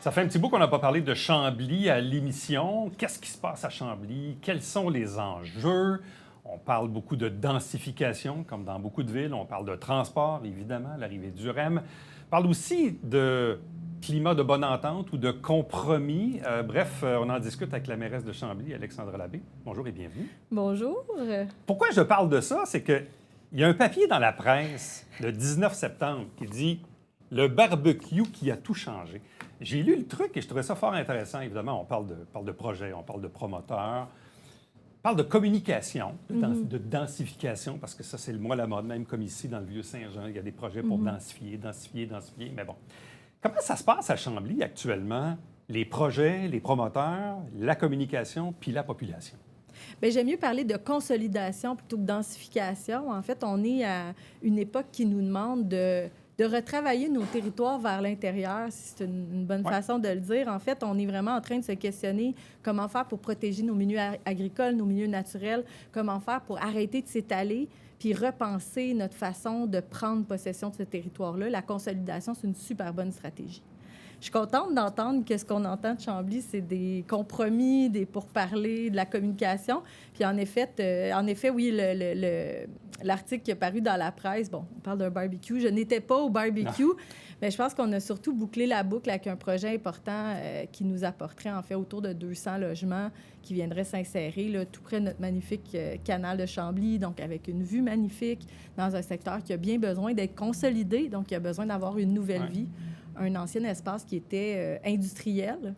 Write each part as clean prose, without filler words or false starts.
Ça fait un petit bout qu'on n'a pas parlé de Chambly à l'émission. Qu'est-ce qui se passe à Chambly? Quels sont les enjeux? On parle beaucoup de densification, comme dans beaucoup de villes. On parle de transport, évidemment, l'arrivée du REM. On parle aussi de climat de bonne entente ou de compromis. On en discute avec la mairesse de Chambly, Alexandra Labbé. Bonjour et bienvenue. Bonjour. Pourquoi je parle de ça? C'est qu'il y a un papier dans la presse le 19 septembre qui dit « Le barbecue qui a tout changé ». J'ai lu le truc et je trouvais ça fort intéressant. Évidemment, on parle de projet, on parle de promoteurs, on parle de communication, de densification, parce que ça, c'est le mot à la mode, même comme ici, dans le Vieux-Saint-Jean, il y a des projets pour densifier. Mais bon, comment ça se passe à Chambly actuellement, les projets, les promoteurs, la communication, puis la population? Bien, j'aime mieux parler de consolidation plutôt que de densification. En fait, on est à une époque qui nous demande de retravailler nos territoires vers l'intérieur, si c'est une bonne façon de le dire. En fait, on est vraiment en train de se questionner comment faire pour protéger nos milieux agricoles, nos milieux naturels, comment faire pour arrêter de s'étaler, puis repenser notre façon de prendre possession de ce territoire-là. La consolidation, c'est une super bonne stratégie. Je suis contente d'entendre que ce qu'on entend de Chambly, c'est des compromis, des pourparlers, de la communication. Puis en effet, oui, l'article qui est paru dans la presse, bon, on parle d'un barbecue. Je n'étais pas au barbecue, mais je pense qu'on a surtout bouclé la boucle avec un projet important qui nous apporterait en fait autour de 200 logements qui viendraient s'insérer là, tout près de notre magnifique canal de Chambly, donc avec une vue magnifique dans un secteur qui a bien besoin d'être consolidé, donc qui a besoin d'avoir une nouvelle vie. Un ancien espace qui était industriel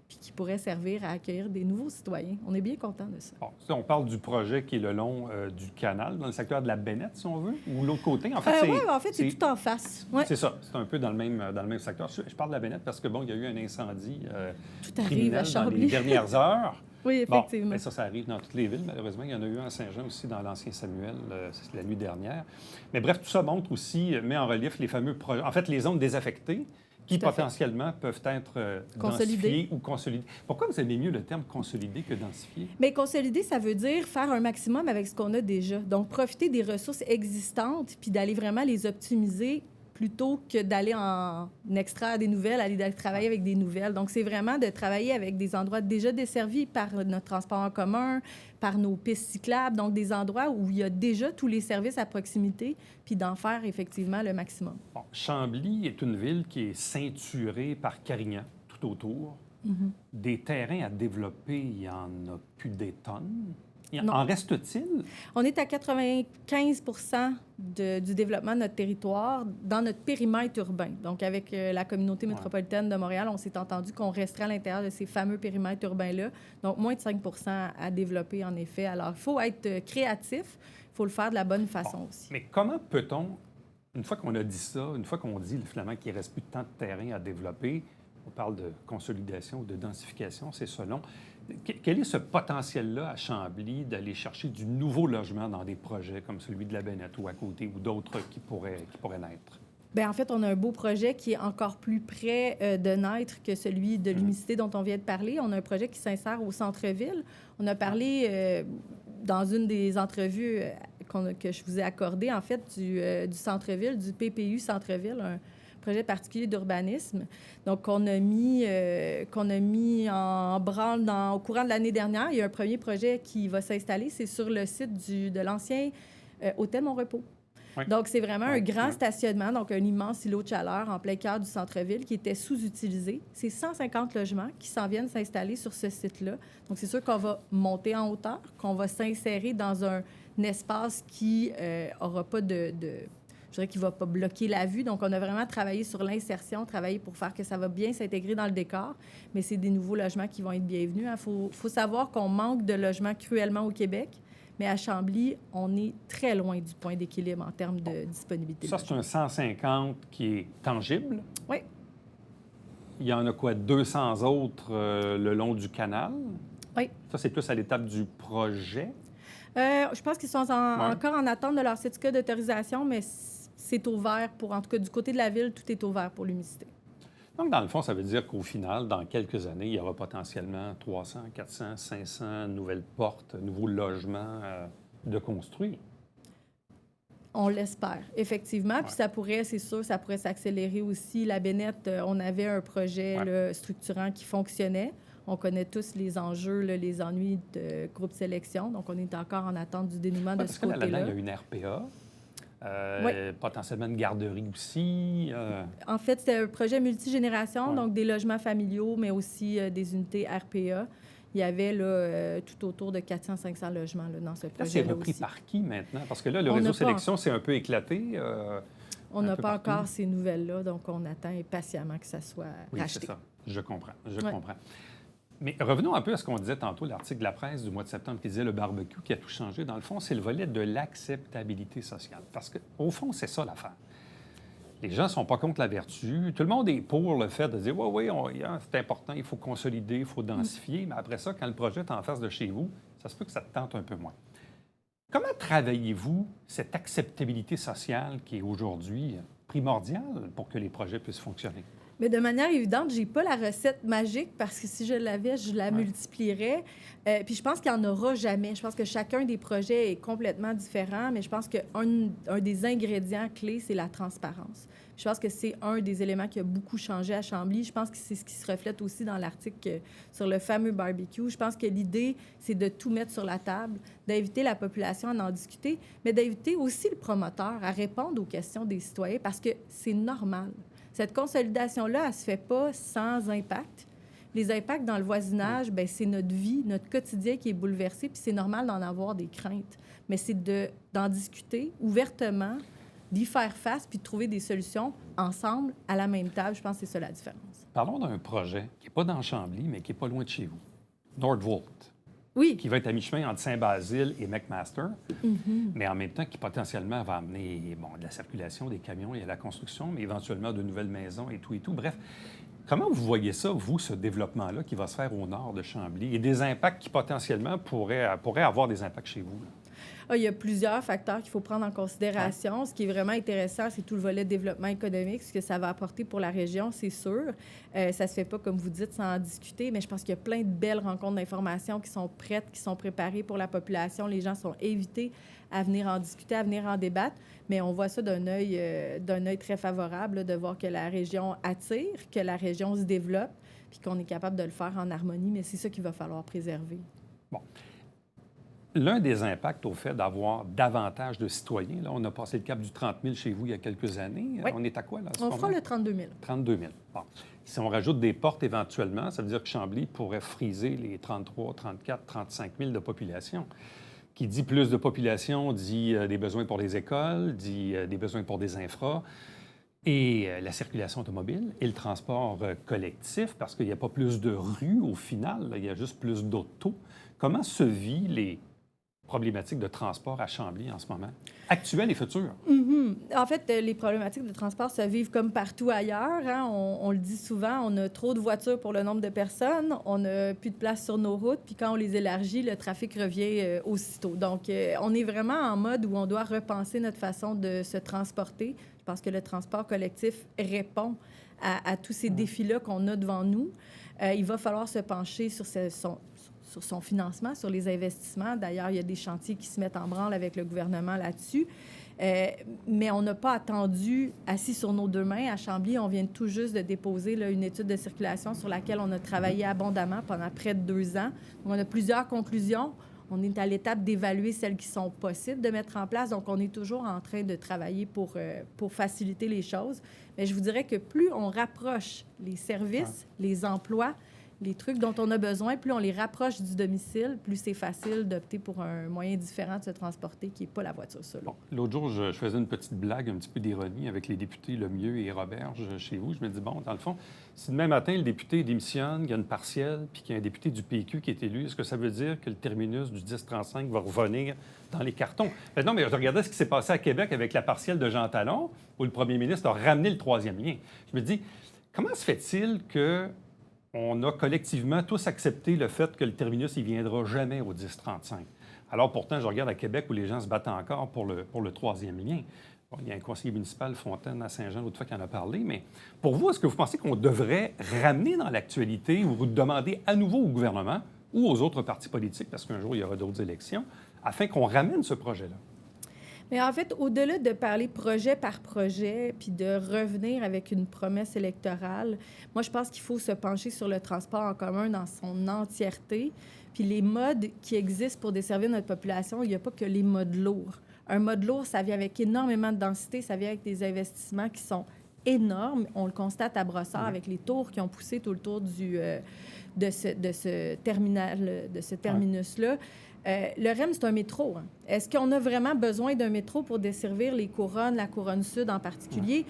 puis qui pourrait servir à accueillir des nouveaux citoyens. On est bien content de ça. Bon, on parle du projet qui est le long du canal, dans le secteur de la Bennette, si on veut, ou l'autre côté. En fait, c'est tout en face. Ouais. C'est ça, c'est un peu dans le même secteur. Je parle de la Bennette parce que, bon, il y a eu un incendie tout arrive à dans les dernières heures. Oui, effectivement. Bon, ça arrive dans toutes les villes, malheureusement. Il y en a eu un à Saint-Jean aussi, dans l'ancien Samuel, la nuit dernière. Mais bref, tout ça montre aussi, met en relief les fameux projets, en fait, les zones désaffectées qui potentiellement peuvent être densifiées ou consolidées. Pourquoi vous aimez mieux le terme consolidé que densifié? Bien, consolider, ça veut dire faire un maximum avec ce qu'on a déjà. Donc, profiter des ressources existantes puis d'aller vraiment les optimiser plutôt que d'aller en extraire des nouvelles, aller travailler avec des nouvelles. Donc, c'est vraiment de travailler avec des endroits déjà desservis par notre transport en commun, par nos pistes cyclables, donc des endroits où il y a déjà tous les services à proximité, puis d'en faire effectivement le maximum. Bon, Chambly est une ville qui est ceinturée par Carignan, tout autour. Des terrains à développer, il y en a plus des tonnes. En reste-t-il? On est à 95 du développement de notre territoire dans notre périmètre urbain. Donc, avec la communauté métropolitaine de Montréal, on s'est entendu qu'on resterait à l'intérieur de ces fameux périmètres urbains-là. Donc, moins de 5 à développer, en effet. Alors, il faut être créatif, il faut le faire de la bonne façon aussi. Mais comment peut-on, une fois qu'on a dit ça, une fois qu'on dit finalement qu'il ne reste plus tant de terrain à développer, on parle de consolidation ou de densification, c'est selon. Quel est ce potentiel-là à Chambly d'aller chercher du nouveau logement dans des projets comme celui de la Bennette ou à côté ou d'autres qui pourraient naître? Bien, en fait, on a un beau projet qui est encore plus près de naître que celui de l'Unicité dont on vient de parler. On a un projet qui s'insère au centre-ville. On a parlé dans une des entrevues que je vous ai accordées, en fait, du centre-ville, du PPU Centre-ville, un projet particulier d'urbanisme, donc qu'on a mis en branle au courant de l'année dernière. Il y a un premier projet qui va s'installer, c'est sur le site de l'ancien Hôtel Mon-Repos. Oui. Donc, c'est vraiment un grand stationnement, donc un immense îlot de chaleur en plein cœur du centre-ville qui était sous-utilisé. C'est 150 logements qui s'en viennent s'installer sur ce site-là. Donc, c'est sûr qu'on va monter en hauteur, qu'on va s'insérer dans un espace qui n'aura pas je dirais qu'il ne va pas bloquer la vue. Donc, on a vraiment travaillé sur l'insertion, travaillé pour faire que ça va bien s'intégrer dans le décor. Mais c'est des nouveaux logements qui vont être bienvenus. Il faut savoir qu'on manque de logements cruellement au Québec. Mais à Chambly, on est très loin du point d'équilibre en termes de disponibilité. Ça, c'est un 150 qui est tangible? Oui. Il y en a quoi, 200 autres le long du canal? Oui. Ça, c'est plus à l'étape du projet? Je pense qu'ils sont encore en attente de leur certificat d'autorisation, mais c'est ouvert en tout cas, du côté de la ville, tout est ouvert pour l'Unicité. Donc, dans le fond, ça veut dire qu'au final, dans quelques années, il y aura potentiellement 300, 400, 500 nouvelles portes, nouveaux logements de construire. On l'espère, effectivement. Ouais. Puis ça pourrait, c'est sûr, ça pourrait s'accélérer aussi. La Bénette, on avait un projet là, structurant qui fonctionnait. On connaît tous les enjeux, là, les ennuis de groupe sélection. Donc, on est encore en attente du dénouement de ce côté-là. Parce que là-dedans, il y a une RPA, potentiellement une garderie aussi. En fait, c'était un projet multigénération, Ouais. donc des logements familiaux, mais aussi des unités RPA. Il y avait là, tout autour de 400-500 logements là, dans ce Là, projet-là c'est repris aussi. par qui maintenant? Parce que là, le On réseau n'a pas- sélection, c'est un peu éclaté. On un n'a peu pas partout. encore ces nouvelles-là, donc on attend impatiemment que ça soit Oui, racheté. c'est ça. Je comprends. Ouais. comprends. Mais revenons un peu à ce qu'on disait tantôt, l'article de la presse du mois de septembre qui disait le barbecue qui a tout changé. Dans le fond, c'est le volet de l'acceptabilité sociale. Parce qu'au fond, c'est ça l'affaire. Les gens ne sont pas contre la vertu. Tout le monde est pour le fait de dire oui, c'est important, il faut consolider, il faut densifier. Mais après ça, quand le projet est en face de chez vous, ça se peut que ça te tente un peu moins. Comment travaillez-vous cette acceptabilité sociale qui est aujourd'hui primordiale pour que les projets puissent fonctionner? Mais de manière évidente, j'ai pas la recette magique parce que si je l'avais, je la multiplierais. Puis je pense qu'il n'y en aura jamais. Je pense que chacun des projets est complètement différent, mais je pense qu'un des ingrédients clés, c'est la transparence. Je pense que c'est un des éléments qui a beaucoup changé à Chambly. Je pense que c'est ce qui se reflète aussi dans l'article sur le fameux barbecue. Je pense que l'idée, c'est de tout mettre sur la table, d'inviter la population à en discuter, mais d'inviter aussi le promoteur à répondre aux questions des citoyens parce que c'est normal. Cette consolidation-là, elle ne se fait pas sans impact. Les impacts dans le voisinage, bien, c'est notre vie, notre quotidien qui est bouleversé, puis c'est normal d'en avoir des craintes. Mais c'est d'en discuter ouvertement, d'y faire face, puis de trouver des solutions ensemble, à la même table. Je pense que c'est ça la différence. Parlons d'un projet qui n'est pas dans Chambly, mais qui n'est pas loin de chez vous. Nordvolt, Oui. qui va être à mi-chemin entre Saint-Basile et McMaster, mais en même temps qui potentiellement va amener de la circulation des camions et à la construction, mais éventuellement de nouvelles maisons et tout. Bref, comment vous voyez ça, vous, ce développement-là qui va se faire au nord de Chambly et des impacts qui potentiellement pourraient avoir des impacts chez vous? Là? Il y a plusieurs facteurs qu'il faut prendre en considération. Ce qui est vraiment intéressant, c'est tout le volet développement économique, ce que ça va apporter pour la région, c'est sûr. Ça ne se fait pas, comme vous dites, sans en discuter, mais je pense qu'il y a plein de belles rencontres d'information qui sont prêtes, qui sont préparées pour la population. Les gens sont invités à venir en discuter, à venir en débattre, mais on voit ça d'un œil très favorable, là, de voir que la région attire, que la région se développe, puis qu'on est capable de le faire en harmonie, mais c'est ça qu'il va falloir préserver. Bon. L'un des impacts au fait d'avoir davantage de citoyens, là, on a passé le cap du 30 000 chez vous il y a quelques années. Oui. On est à quoi, là? On fera le 32 000. 32 000. Bon. Si on rajoute des portes éventuellement, ça veut dire que Chambly pourrait friser les 33, 34, 35 000 de population. Qui dit plus de population, dit des besoins pour les écoles, dit des besoins pour des infras, et la circulation automobile et le transport collectif, parce qu'il n'y a pas plus de rues au final, là, il y a juste plus d'autos. Comment se vit les problématiques de transport à Chambly en ce moment, actuelles et futures? En fait, les problématiques de transport se vivent comme partout ailleurs. Hein. On le dit souvent, on a trop de voitures pour le nombre de personnes, on n'a plus de place sur nos routes, puis quand on les élargit, le trafic revient aussitôt. Donc, on est vraiment en mode où on doit repenser notre façon de se transporter. Je pense que le transport collectif répond à tous ces défis-là qu'on a devant nous. Il va falloir se pencher sur son financement, sur les investissements. D'ailleurs, il y a des chantiers qui se mettent en branle avec le gouvernement là-dessus. Mais on n'a pas attendu, assis sur nos deux mains. À Chambly, on vient tout juste de déposer là, une étude de circulation sur laquelle on a travaillé abondamment pendant près de 2 ans. Donc, on a plusieurs conclusions. On est à l'étape d'évaluer celles qui sont possibles de mettre en place. Donc, on est toujours en train de travailler pour faciliter les choses. Mais je vous dirais que plus on rapproche les services, les emplois, les trucs dont on a besoin, plus on les rapproche du domicile, plus c'est facile d'opter pour un moyen différent de se transporter qui n'est pas la voiture seule. Bon, l'autre jour, je faisais une petite blague, un petit peu d'ironie avec les députés Lemieux et Roberge chez vous. Je me dis, bon, dans le fond, si demain matin, le député démissionne, il y a une partielle, puis qu'il y a un député du PQ qui est élu, est-ce que ça veut dire que le terminus du 1035 va revenir dans les cartons? Ben non, mais je regardais ce qui s'est passé à Québec avec la partielle de Jean Talon, où le premier ministre a ramené le 3e lien. Je me dis, comment se fait-il que on a collectivement tous accepté le fait que le terminus, il ne viendra jamais au 1035. Alors pourtant, je regarde à Québec où les gens se battent encore pour le 3e lien. Bon, il y a un conseiller municipal, Fontaine, à Saint-Jean, l'autre fois, qui en a parlé. Mais pour vous, est-ce que vous pensez qu'on devrait ramener dans l'actualité ou demander à nouveau au gouvernement ou aux autres partis politiques, parce qu'un jour, il y aura d'autres élections, afin qu'on ramène ce projet-là? Mais en fait, au-delà de parler projet par projet, puis de revenir avec une promesse électorale, moi, je pense qu'il faut se pencher sur le transport en commun dans son entièreté. Puis les modes qui existent pour desservir notre population, il n'y a pas que les modes lourds. Un mode lourd, ça vient avec énormément de densité, ça vient avec des investissements qui sont énormes. On le constate à Brossard avec les tours qui ont poussé tout le tour de ce terminal, de ce terminus-là. Le REM, c'est un métro. Hein. Est-ce qu'on a vraiment besoin d'un métro pour desservir les couronnes, la couronne sud en particulier?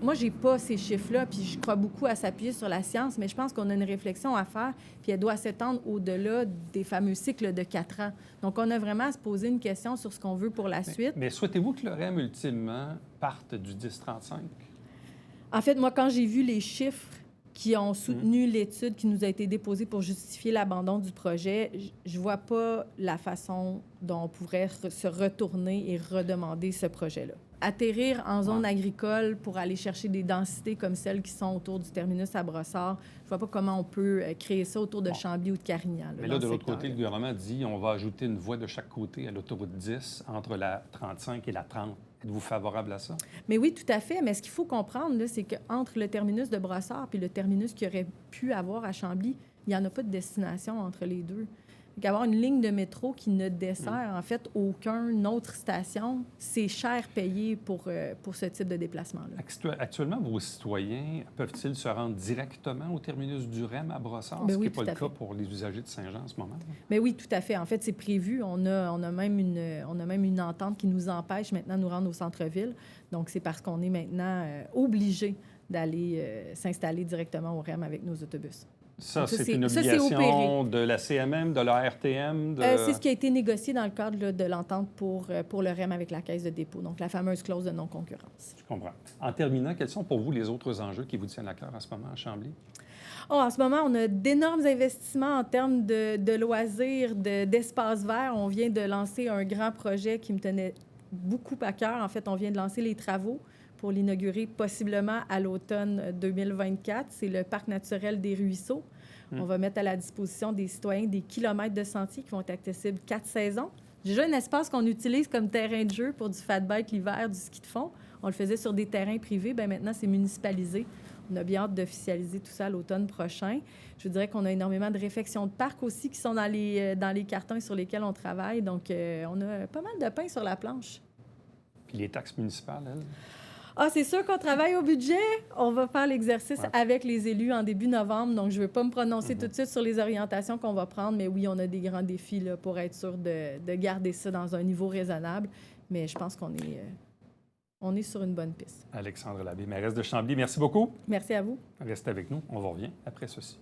Moi, je n'ai pas ces chiffres-là, puis je crois beaucoup à s'appuyer sur la science, mais je pense qu'on a une réflexion à faire, puis elle doit s'étendre au-delà des fameux cycles de 4 ans. Donc, on a vraiment à se poser une question sur ce qu'on veut pour la suite. Mais souhaitez-vous que le REM, ultimement, parte du 10-35? En fait, moi, quand j'ai vu les chiffres qui ont soutenu l'étude qui nous a été déposée pour justifier l'abandon du projet, je ne vois pas la façon dont on pourrait se retourner et redemander ce projet-là. Atterrir en zone agricole pour aller chercher des densités comme celles qui sont autour du terminus à Brossard, je ne vois pas comment on peut créer ça autour de Chambly ou de Carignan. Mais là, de l'autre côté, le gouvernement dit on va ajouter une voie de chaque côté à l'autoroute 10 entre la 35 et la 30. Êtes-vous favorable à ça? Mais oui, tout à fait. Mais ce qu'il faut comprendre, là, c'est qu'entre le terminus de Brossard et le terminus qu'il aurait pu avoir à Chambly, il n'y en a pas de destination entre les deux. Donc, avoir une ligne de métro qui ne dessert, en fait, aucune autre station, c'est cher payé pour ce type de déplacement-là. Actuellement, vos citoyens peuvent-ils se rendre directement au terminus du REM à Brossard, Bien ce qui oui, n'est pas le tout à cas fait. pour les usagers de Saint-Jean en ce moment? Mais oui, tout à fait. En fait, c'est prévu. On a même une entente qui nous empêche maintenant de nous rendre au centre-ville. Donc, c'est parce qu'on est maintenant obligé d'aller s'installer directement au REM avec nos autobus. Ça, Donc, c'est une obligation de la CMM, de la RTM? C'est ce qui a été négocié dans le cadre là, de l'entente pour le REM avec la Caisse de dépôt, donc la fameuse clause de non-concurrence. Je comprends. En terminant, quels sont pour vous les autres enjeux qui vous tiennent à cœur en ce moment à Chambly? En ce moment, on a d'énormes investissements en termes de loisirs, d'espaces verts. On vient de lancer un grand projet qui me tenait beaucoup à cœur. En fait, on vient de lancer les travaux pour l'inaugurer possiblement à l'automne 2024. C'est le parc naturel des Ruisseaux. On va mettre à la disposition des citoyens des kilomètres de sentiers qui vont être accessibles 4 saisons. Déjà, un espace qu'on utilise comme terrain de jeu pour du fat bike l'hiver, du ski de fond. On le faisait sur des terrains privés. Bien, maintenant, c'est municipalisé. On a bien hâte d'officialiser tout ça à l'automne prochain. Je vous dirais qu'on a énormément de réfections de parcs aussi qui sont dans les cartons sur lesquels on travaille. Donc, on a pas mal de pain sur la planche. Puis les taxes municipales, elles? C'est sûr qu'on travaille au budget. On va faire l'exercice avec les élus en début novembre. Donc, je ne veux pas me prononcer tout de suite sur les orientations qu'on va prendre, mais oui, on a des grands défis là, pour être sûr de garder ça dans un niveau raisonnable. Mais je pense qu'on est sur une bonne piste. Alexandre Labbé, mairesse de Chambly, merci beaucoup. Merci à vous. Restez avec nous. On vous revient après ceci.